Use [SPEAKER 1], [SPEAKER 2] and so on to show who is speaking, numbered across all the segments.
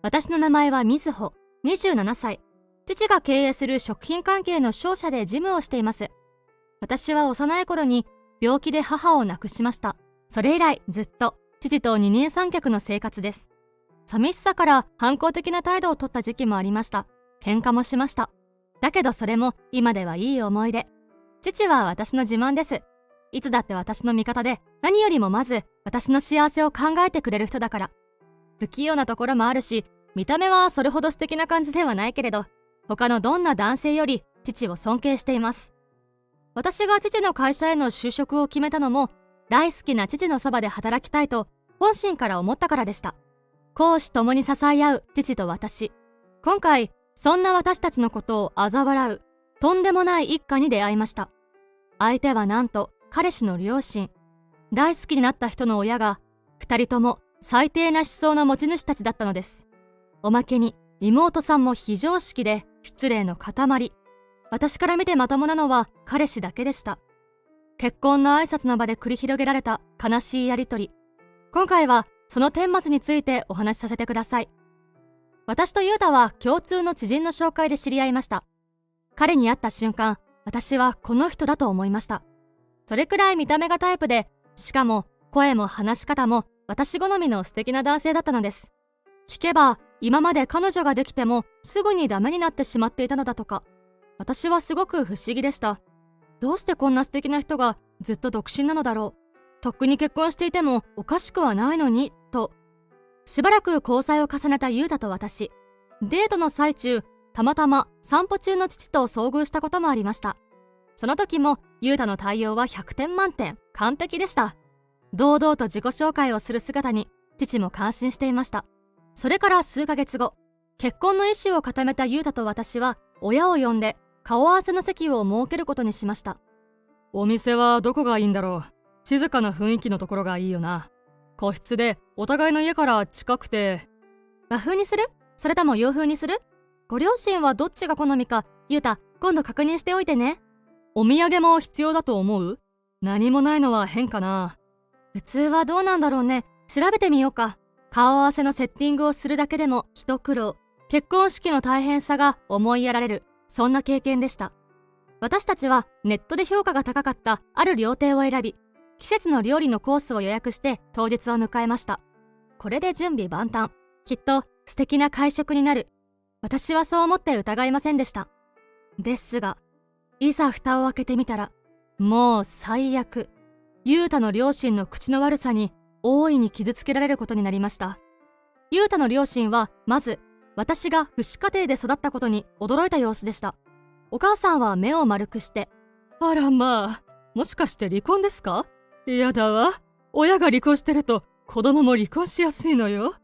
[SPEAKER 1] 私の名前はみずほ、27歳。父が経営する食品関係の商社で事務をしています。私は幼い頃に病気で母を亡くしました。それ以来ずっと父と二人三脚の生活です。寂しさから反抗的な態度を取った時期もありました。喧嘩もしました。だけどそれも今ではいい思い出。父は私の自慢です。いつだって私の味方で、何よりもまず私の幸せを考えてくれる人だから。不器用なところもあるし、見た目はそれほど素敵な感じではないけれど、他のどんな男性より父を尊敬しています。私が父の会社への就職を決めたのも、大好きな父のそばで働きたいと本心から思ったからでした。公私ともに支え合う父と私。今回、そんな私たちのことを嘲笑う、とんでもない一家に出会いました。相手はなんと彼氏の両親。大好きになった人の親が、二人とも最低な思想の持ち主たちだったのです。おまけに妹さんも非常識で失礼の塊。私から見てまともなのは彼氏だけでした。結婚の挨拶の場で繰り広げられた悲しいやりとり。今回はその顛末についてお話しさせてください。私と優太は共通の知人の紹介で知り合いました。彼に会った瞬間、私はこの人だと思いました。それくらい見た目がタイプで、しかも声も話し方も私好みの素敵な男性だったのです。聞けば、今まで彼女ができてもすぐにダメになってしまっていたのだとか。私はすごく不思議でした。どうしてこんな素敵な人がずっと独身なのだろう。とっくに結婚していてもおかしくはないのに、と。しばらく交際を重ねた優太と私。デートの最中、たまたま散歩中の父と遭遇したこともありました。その時も優太の対応は100点満点、完璧でした。堂々と自己紹介をする姿に父も感心していました。それから数ヶ月後、結婚の意思を固めた優太と私は親を呼んで顔合わせの席を設けることにしました。
[SPEAKER 2] お店はどこがいいんだろう。静かな雰囲気のところがいいよな。個室でお互いの家から近くて。
[SPEAKER 1] 和風にする？それとも洋風にする？ご両親はどっちが好みか、優太、今度確認しておいてね。
[SPEAKER 2] お土産も必要だと思う？何もないのは変かな。
[SPEAKER 1] 普通はどうなんだろうね。調べてみようか。顔合わせのセッティングをするだけでも一苦労。結婚式の大変さが思いやられる、そんな経験でした。私たちはネットで評価が高かったある料亭を選び、季節の料理のコースを予約して当日を迎えました。これで準備万端。きっと素敵な会食になる。私はそう思って疑いませんでした。ですが、いざ蓋を開けてみたら、もう最悪。優太の両親の口の悪さに大いに傷つけられることになりました。優太の両親はまず、私が父子家庭で育ったことに驚いた様子でした。お母さんは目を丸くして、
[SPEAKER 2] あらまあ、もしかして離婚ですか？嫌だわ。親が離婚してると子供も離婚しやすいのよ。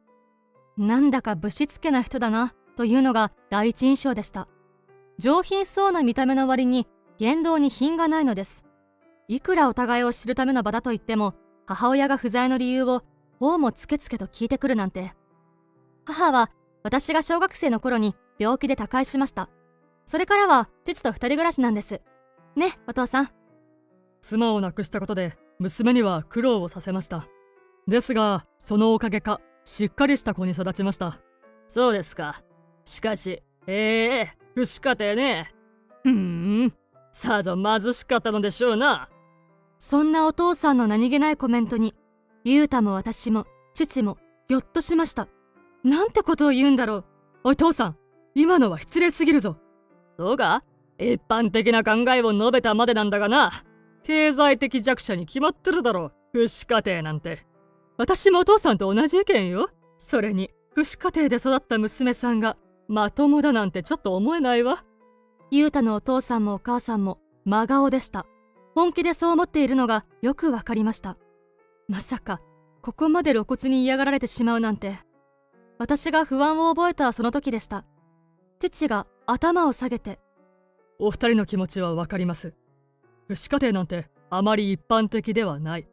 [SPEAKER 1] なんだかぶしつけな人だな、というのが第一印象でした。上品そうな見た目の割に言動に品がないのです。いくらお互いを知るための場だと言っても、母親が不在の理由をこうもつけつけと聞いてくるなんて。母は私が小学生の頃に病気で他界しました。それからは父と二人暮らしなんです。ね、お父さん。
[SPEAKER 2] 妻を亡くしたことで娘には苦労をさせました。ですが、そのおかげか、しっかりした子に育ちました。
[SPEAKER 3] そうですか。しかし、不死家庭ね。さぞ貧しかったのでしょうな。
[SPEAKER 1] そんなお父さんの何気ないコメントに、優太も私も父もぎょっとしました。なんてことを言うんだろう。
[SPEAKER 2] おい父さん、今のは失礼すぎるぞ。
[SPEAKER 3] そうか？一般的な考えを述べたまでなんだがな。経済的弱者に決まってるだろう。不死家庭なんて。
[SPEAKER 2] 私もお父さんと同じ意見よ。それに、不死家庭で育った娘さんがまともだなんてちょっと思えないわ。
[SPEAKER 1] 優太のお父さんもお母さんも真顔でした。本気でそう思っているのがよくわかりました。まさか、ここまで露骨に嫌がられてしまうなんて。私が不安を覚えたその時でした。父が頭を下げて、
[SPEAKER 2] お二人の気持ちはわかります。不死家庭なんてあまり一般的ではない。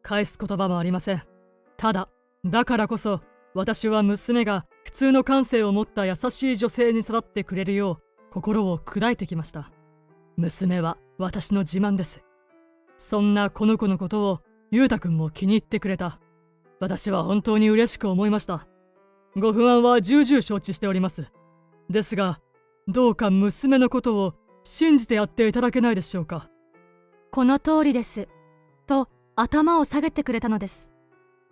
[SPEAKER 2] 返す言葉もありません。ただ、だからこそ、私は娘が普通の感性を持った優しい女性に育ってくれるよう心を砕いてきました。娘は私の自慢です。そんなこの子のことを優太くんも気に入ってくれた。私は本当に嬉しく思いました。ご不安は重々承知しております。ですが、どうか娘のことを信じてやっていただけないでしょうか。
[SPEAKER 1] この通りです。と頭を下げてくれたのです。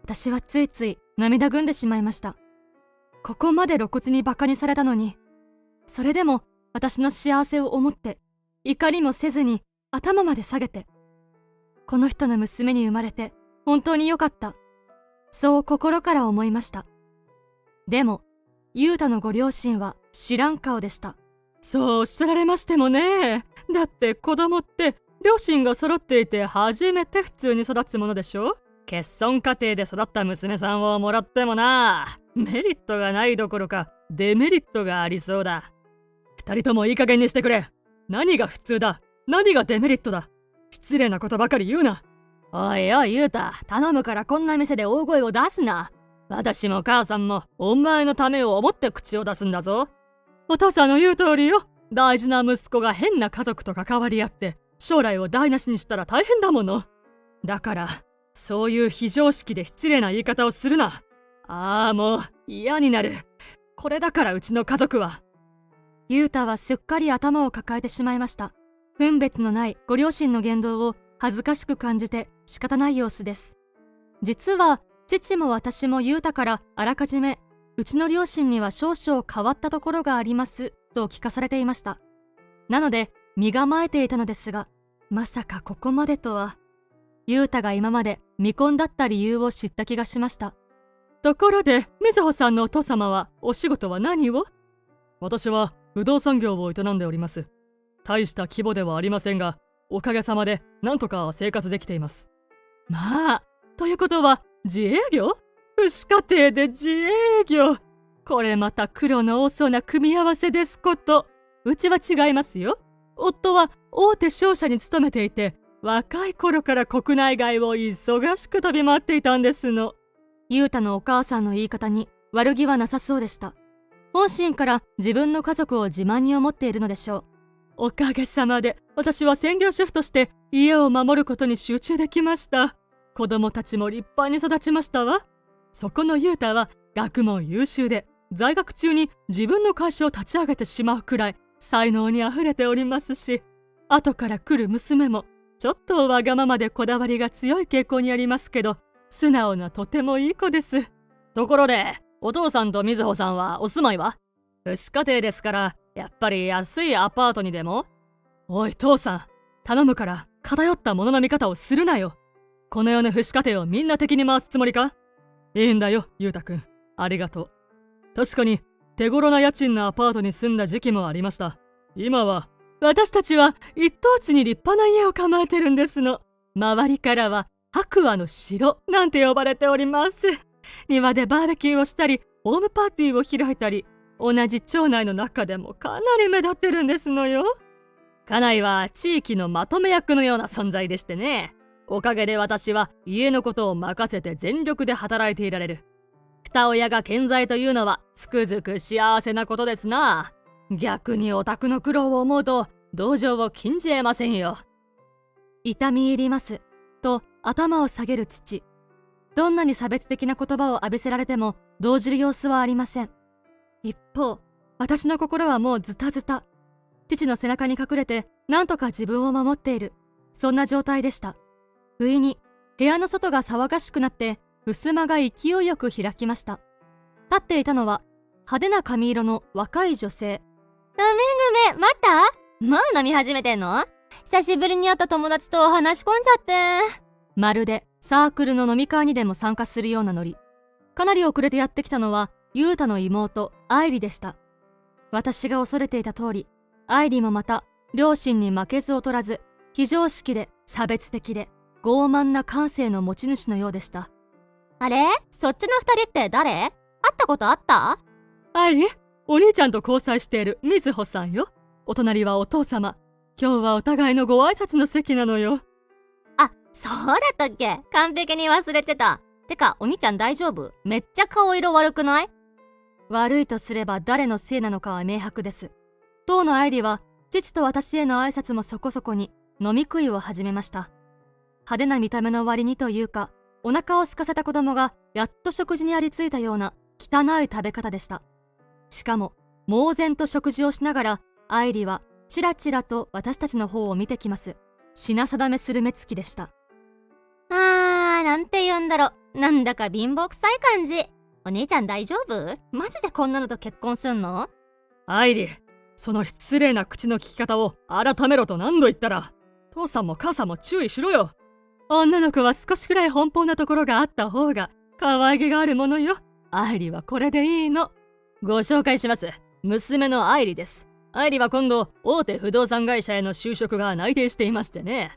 [SPEAKER 1] 私はついつい涙ぐんでしまいました。ここまで露骨に馬鹿にされたのに、それでも私の幸せを思って怒りもせずに頭まで下げて、この人の娘に生まれて本当によかった、そう心から思いました。でも雄太のご両親は知らん顔でした。
[SPEAKER 2] そうおっしゃられましてもね。だって子供って両親が揃っていて初めて普通に育つものでしょ。欠損家庭で育った娘さんをもらってもな、メリットがないどころかデメリットがありそうだ。二人ともいい加減にしてくれ。何が普通だ、何がデメリットだ。失礼なことばかり言うな。
[SPEAKER 3] おいおい雄太、頼むからこんな店で大声を出すな。私も母さんもお前のためを思って口を出すんだぞ。
[SPEAKER 2] お父さんの言う通りよ。大事な息子が変な家族と関わり合って将来を台無しにしたら大変だもの。だからそういう非常識で失礼な言い方をするな。ああ、もう嫌になる。これだからうちの家族は。
[SPEAKER 1] 雄太はすっかり頭を抱えてしまいました。分別のないご両親の言動を恥ずかしく感じて仕方ない様子です。実は父も私も雄太からあらかじめ、うちの両親には少々変わったところがありますと聞かされていました。なので身構えていたのですが、まさかここまでとは。雄太が今まで未婚だった理由を知った気がしました。
[SPEAKER 2] ところで瑞穂さんのお父様はお仕事は何を？私は不動産業を営んでおります。大した規模ではありませんが、おかげさまでなんとか生活できています。まあ、ということは自営業？父子家庭で自営業。これまた苦労の多そうな組み合わせですこと。うちは違いますよ。夫は大手商社に勤めていて、若い頃から国内外を忙しく飛び回っていたんですの。
[SPEAKER 1] 雄太のお母さんの言い方に悪気はなさそうでした。本心から自分の家族を自慢に思っているのでしょう。
[SPEAKER 2] おかげさまで私は専業主婦として家を守ることに集中できました。子供たちも立派に育ちましたわ。そこの雄太は学問優秀で、在学中に自分の会社を立ち上げてしまうくらい才能にあふれておりますし、後から来る娘もちょっとわがままでこだわりが強い傾向にありますけど、素直なとてもいい子です。
[SPEAKER 3] ところでお父さんと瑞穂さんはお住まいは？父子家庭ですから、やっぱり安いアパートにでも？
[SPEAKER 2] おい父さん、頼むから偏ったものの見方をするなよ。この世の父子家庭をみんな敵に回すつもりか？いいんだよ裕太くん、ありがとう。確かに手頃な家賃のアパートに住んだ時期もありました。今は私たちは一等地に立派な家を構えてるんですの。周りからは白亜の城なんて呼ばれております。庭でバーベキューをしたり、ホームパーティーを開いたり、同じ町内の中でもかなり目立ってるんですのよ。
[SPEAKER 3] 家内は地域のまとめ役のような存在でしてね。おかげで私は家のことを任せて全力で働いていられる。二親が健在というのはつくづく幸せなことですな。逆にお宅の苦労を思うと同情を禁じ得ませんよ。
[SPEAKER 1] 痛み入りますと頭を下げる父。どんなに差別的な言葉を浴びせられても動じる様子はありません。一方、私の心はもうズタズタ。父の背中に隠れて何とか自分を守っている、そんな状態でした。不意に部屋の外が騒がしくなって襖が勢いよく開きました。立っていたのは派手な髪色の若い女性。
[SPEAKER 4] ごめん、待った？もう飲み始めてんの？久しぶりに会った友達と話し込んじゃって。
[SPEAKER 1] まるでサークルの飲み会にでも参加するようなノリ。かなり遅れてやってきたのは雄太の妹愛梨でした。私が恐れていた通り、愛梨もまた両親に負けず劣らず、非常識で差別的で傲慢な感性の持ち主のようでした。
[SPEAKER 4] あれ？そっちの二人って誰？会ったことあった？
[SPEAKER 2] 愛梨、お兄ちゃんと交際している瑞穂さんよ。お隣はお父様。今日はお互いのご挨拶の席なのよ。
[SPEAKER 4] あ、そうだったっけ？完璧に忘れてた。てか、お兄ちゃん大丈夫？めっちゃ顔色悪くない？
[SPEAKER 1] 悪いとすれば誰のせいなのかは明白です。当の愛梨は父と私への挨拶もそこそこに飲み食いを始めました。派手な見た目の割にというか、お腹を空かせた子供がやっと食事にありついたような汚い食べ方でした。しかも猛然と食事をしながら愛梨はチラチラと私たちの方を見てきます。品定めする目つきでした。
[SPEAKER 4] なんて言うんだろ。なんだか貧乏くさい感じ。お姉ちゃん大丈夫？マジでこんなのと結婚すんの？
[SPEAKER 2] 愛理、その失礼な口の利き方を改めろと何度言ったら。父さんも母さんも注意しろよ。
[SPEAKER 3] 女の子は少しくらい奔放なところがあった方が可愛げがあるものよ。愛理はこれでいいの。ご紹介します。娘の愛理です。愛理は今度大手不動産会社への就職が内定していましてね。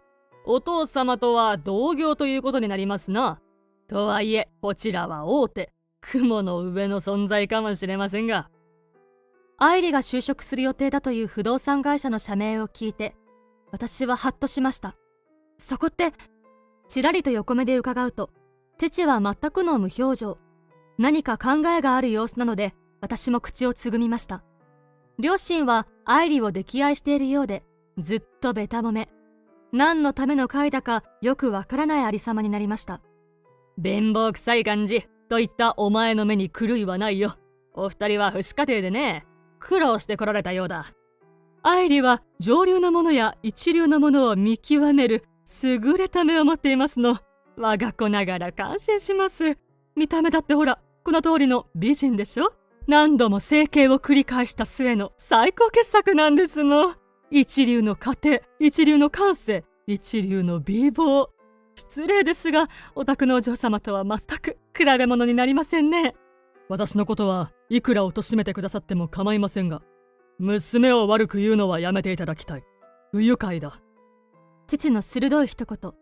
[SPEAKER 3] お父様とは同業ということになりますな。とはいえこちらは大手、雲の上の存在かもしれませんが。
[SPEAKER 1] 愛梨が就職する予定だという不動産会社の社名を聞いて、私はハッとしました。そこって、ちらりと横目で伺うと、父は全くの無表情。何か考えがある様子なので、私も口をつぐみました。両親は愛梨を溺愛しているようで、ずっとべた褒め。何のための会だかよくわからないありさまになりました。
[SPEAKER 3] 貧乏くさい感じといったお前の目に狂いはないよ。お二人は父子家庭でね、苦労してこられたようだ。愛梨は上流のものや一流のものを見極める優れた目を持っていますの。我が子ながら感心します。見た目だってほら、この通りの美人でしょ。何度も整形を繰り返した末の最高傑作なんですの。一流の家庭、一流の感性、一流の美貌。失礼ですが、お宅のお嬢様とは全く比べ物になりませんね。
[SPEAKER 2] 私のことはいくら貶めてくださっても構いませんが、娘を悪く言うのはやめていただきたい。不愉快だ。
[SPEAKER 1] 父の鋭い一言。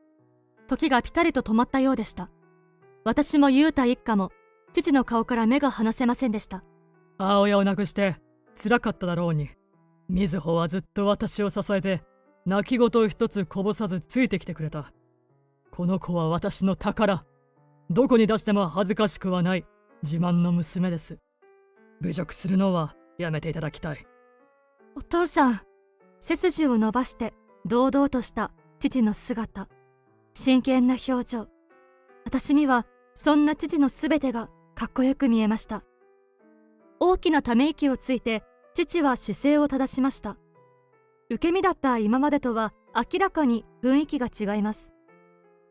[SPEAKER 1] 時がピタリと止まったようでした。私も雄太一家も父の顔から目が離せませんでした。
[SPEAKER 2] 母親を亡くして辛かっただろうに、瑞穂はずっと私を支えて泣き言一つこぼさずついてきてくれた。この子は私の宝。どこに出しても恥ずかしくはない自慢の娘です。侮辱するのはやめていただきたい。
[SPEAKER 1] お父さん。背筋を伸ばして堂々とした父の姿。真剣な表情。私にはそんな父のすべてがかっこよく見えました。大きなため息をついて父は姿勢を正しました。受け身だった今までとは明らかに雰囲気が違います。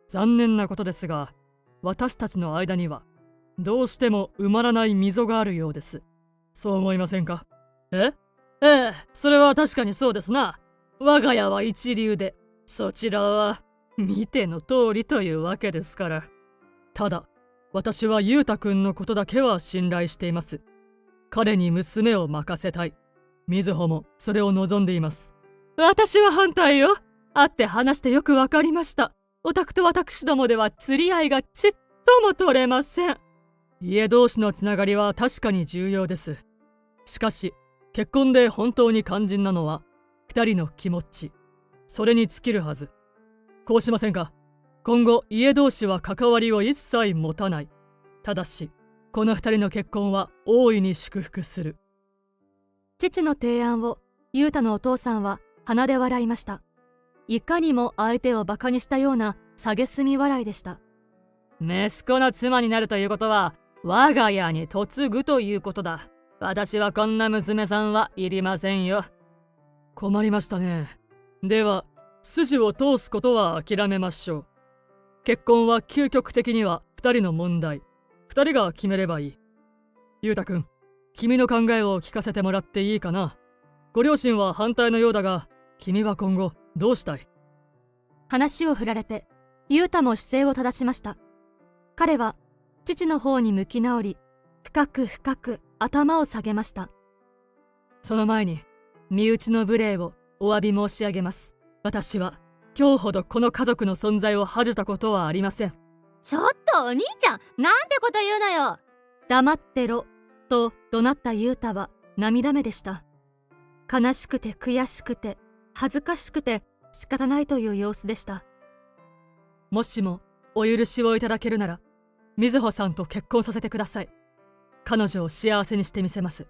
[SPEAKER 2] 残念なことですが、私たちの間にはどうしても埋まらない溝があるようです。そう思いませんか？
[SPEAKER 3] ええ、それは確かにそうですな。我が家は一流で、そちらは見ての通りというわけですから。
[SPEAKER 2] ただ、私は裕太くんのことだけは信頼しています。彼に娘を任せたい。瑞穂もそれを望んでいます。
[SPEAKER 3] 私は反対よ。会って話してよくわかりました。お宅と私どもでは釣り合いがちっとも取れません。
[SPEAKER 2] 家同士のつながりは確かに重要です。しかし、結婚で本当に肝心なのは二人の気持ち。それに尽きるはず。こうしませんか？今後家同士は関わりを一切持たない。ただし、この二人の結婚は大いに祝福する。
[SPEAKER 1] 父の提案を雄太のお父さんは鼻で笑いました。いかにも相手をバカにしたような蔑み笑いでした。
[SPEAKER 3] 息子の妻になるということは我が家に嫁ぐということだ。私はこんな娘さんはいりませんよ。
[SPEAKER 2] 困りましたね。では、筋を通すことは諦めましょう。結婚は究極的には二人の問題。二人が決めればいい。裕太くん、君の考えを聞かせてもらっていいかな。ご両親は反対のようだが、君は今後どうしたい？
[SPEAKER 1] 話を振られて、雄太も姿勢を正しました。彼は父の方に向き直り、深く深く頭を下げました。
[SPEAKER 3] その前に、身内の無礼をお詫び申し上げます。私は今日ほどこの家族の存在を恥じたことはありません。
[SPEAKER 4] ちょっとお兄ちゃん、なんてこと言うのよ。
[SPEAKER 1] 黙ってろ、と怒鳴った雄太は涙目でした。悲しくて悔しくて恥ずかしくて仕方ないという様子でした。
[SPEAKER 3] もしもお許しをいただけるなら、瑞穂さんと結婚させてください。彼女を幸せにしてみせます。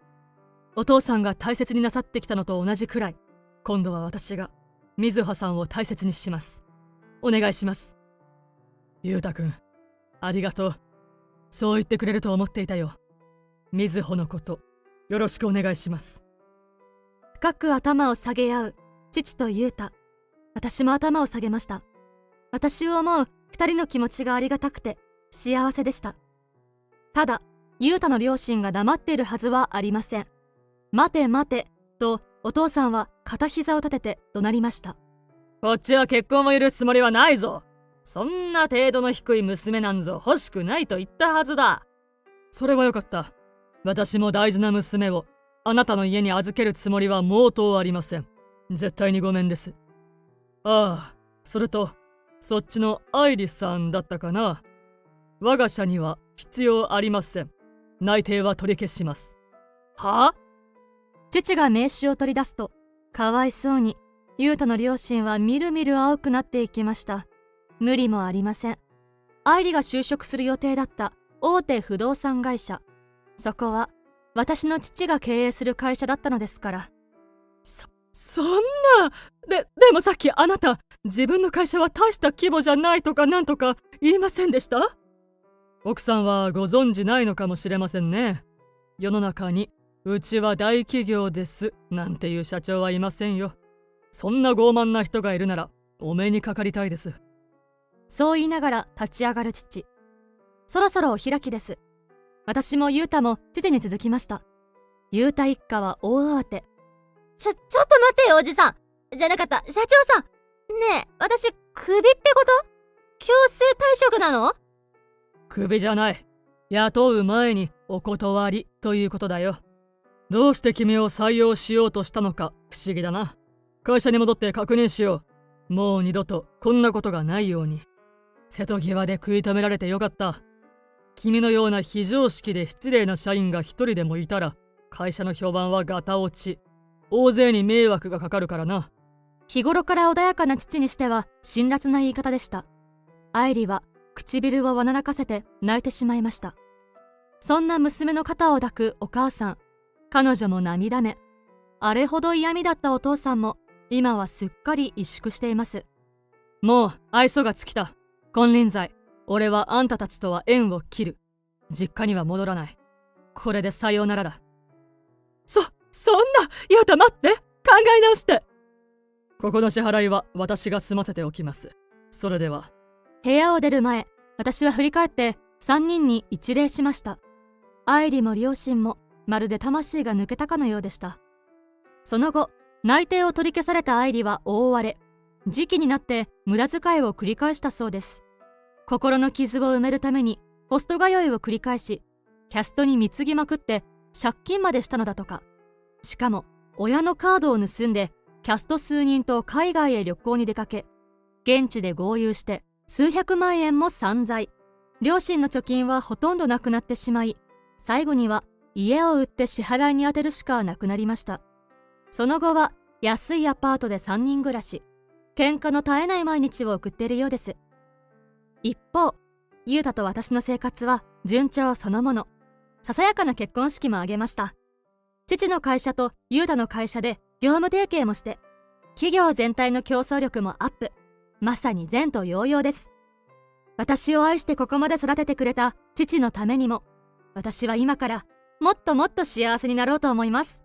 [SPEAKER 3] お父さんが大切になさってきたのと同じくらい、今度は私が瑞穂さんを大切にします。お願いします。
[SPEAKER 2] 裕太くん、ありがとう。そう言ってくれると思っていたよ。みずほのこと、よろしくお願いします。
[SPEAKER 1] 深く頭を下げ合う父と雄太。私も頭を下げました。私を思う二人の気持ちがありがたくて幸せでした。ただ、雄太の両親が黙っているはずはありません。待て待てとお父さんは片膝を立てて怒鳴りました。
[SPEAKER 3] こっちは結婚も許すつもりはないぞ。そんな程度の低い娘なんぞ欲しくないと言ったはずだ。
[SPEAKER 2] それはよかった。私も大事な娘をあなたの家に預けるつもりは毛頭ありません。絶対にごめんです。ああ、それと、そっちの愛理さんだったかな。我が社には必要ありません。内定は取り消します。
[SPEAKER 3] は？
[SPEAKER 1] 父が名刺を取り出すと、かわいそうに、雄太の両親はみるみる青くなっていきました。無理もありません。愛理が就職する予定だった大手不動産会社。そこは、私の父が経営する会社だったのですから。
[SPEAKER 2] そんな。でもさっきあなた、自分の会社は大した規模じゃないとかなんとか言いませんでした？奥さんはご存じないのかもしれませんね。世の中に、うちは大企業ですなんていう社長はいませんよ。そんな傲慢な人がいるなら、お目にかかりたいです。
[SPEAKER 1] そう言いながら立ち上がる父。そろそろお開きです。私も雄太も父に続きました。雄太一家は大慌て。
[SPEAKER 4] ちょっと待ってよ、おじさん。じゃなかった、社長さん。ねえ、私、クビってこと？強制退職なの？
[SPEAKER 2] クビじゃない。雇う前にお断りということだよ。どうして君を採用しようとしたのか不思議だな。会社に戻って確認しよう。もう二度とこんなことがないように。瀬戸際で食い止められてよかった。君のような非常識で失礼な社員が一人でもいたら、会社の評判はガタ落ち。大勢に迷惑がかかるからな。
[SPEAKER 1] 日頃から穏やかな父にしては辛辣な言い方でした。愛理は唇をわならかせて泣いてしまいました。そんな娘の肩を抱くお母さん。彼女も涙目。あれほど嫌味だったお父さんも今はすっかり萎縮しています。
[SPEAKER 2] もう愛想が尽きた。金輪際、俺はあんたたちとは縁を切る。実家には戻らない。これでさようならだ。そんな、雄太待って、考え直して。ここの支払いは私が済ませておきます。それでは。
[SPEAKER 1] 部屋を出る前、私は振り返って3人に一礼しました。愛理も両親もまるで魂が抜けたかのようでした。その後、内定を取り消された愛理は大荒れ。時期になって無駄遣いを繰り返したそうです。心の傷を埋めるためにホスト通いを繰り返し、キャストに貢ぎまくって借金までしたのだとか。しかも、親のカードを盗んで、キャスト数人と海外へ旅行に出かけ、現地で豪遊して数百万円も散財。両親の貯金はほとんどなくなってしまい、最後には家を売って支払いに充てるしかなくなりました。その後は安いアパートで3人暮らし、喧嘩の絶えない毎日を送っているようです。一方、雄太と私の生活は順調そのもの。ささやかな結婚式も挙げました。父の会社と雄太の会社で業務提携もして、企業全体の競争力もアップ。まさに前途洋々です。私を愛してここまで育ててくれた父のためにも、私は今からもっともっと幸せになろうと思います。